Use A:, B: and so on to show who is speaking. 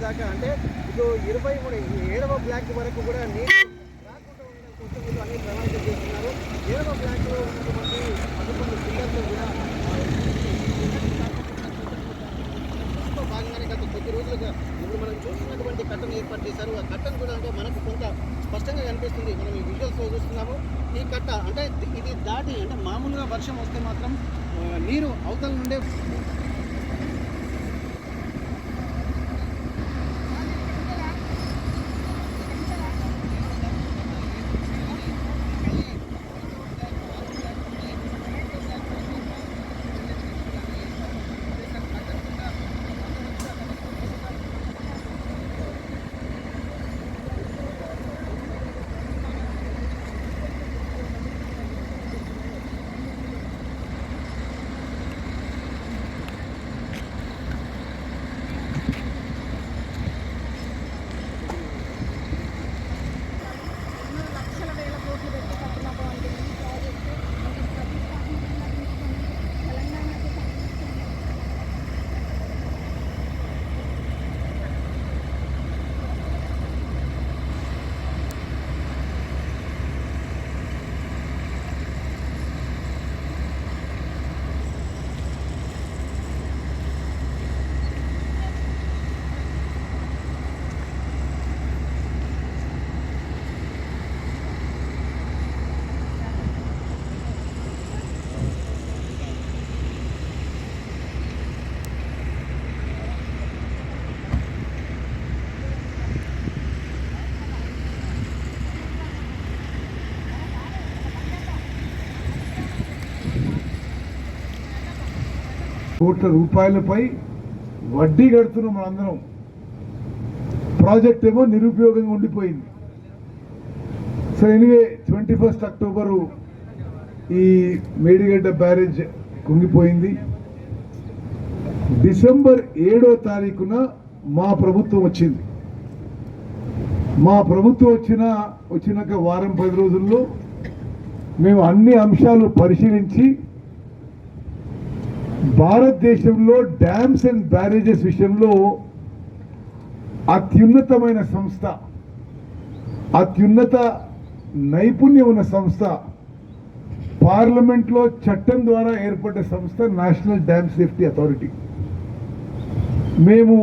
A: దాకా అంటే ఇప్పుడు 7వ బ్లాక్ వరకు కూడా నీరు రాకుండా ఉండడం కోసం వీళ్ళు అన్ని ప్రణాళికలు చేస్తున్నారు. 7వ బ్లాక్లో ఉన్నటువంటి 11 పిల్లర్లు కూడా భాగంగానే గత కొద్ది రోజులుగా ఇప్పుడు మనం చూస్తున్నటువంటి కట్టను ఏర్పాటు చేశారు. ఆ కట్టను కూడా అంటే మనకు కొంత స్పష్టంగా కనిపిస్తుంది. మనం ఈ విజువల్స్లో చూస్తున్నాము. ఈ కట్ట అంటే ఇది దాటి అంటే మామూలుగా వర్షం వస్తే మాత్రం నీరు అవతల నుండే
B: కోట్ల రూపాయలపై వడ్డీ కడుతున్నాం మనందరం. ప్రాజెక్ట్ ఏమో నిరుపయోగంగా ఉండిపోయింది. సో ఎనివే 21 అక్టోబరు ఈ మేడిగడ్డ బ్యారేజ్ కుంగిపోయింది. డిసెంబర్ 7వ తారీఖున మా ప్రభుత్వం వచ్చింది. మా ప్రభుత్వం వచ్చినాక వారం 10 రోజుల్లో మేము అన్ని అంశాలు పరిశీలించి భారతదేశంలో డ్యామ్స్ అండ్ బ్యారేజెస్ విషయంలో అత్యున్నతమైన సంస్థ, అత్యున్నత నైపుణ్యం ఉన్న సంస్థ, పార్లమెంట్లో చట్టం ద్వారా ఏర్పడ్డ సంస్థ నేషనల్ డ్యామ్ సేఫ్టీ అథారిటీ. మేము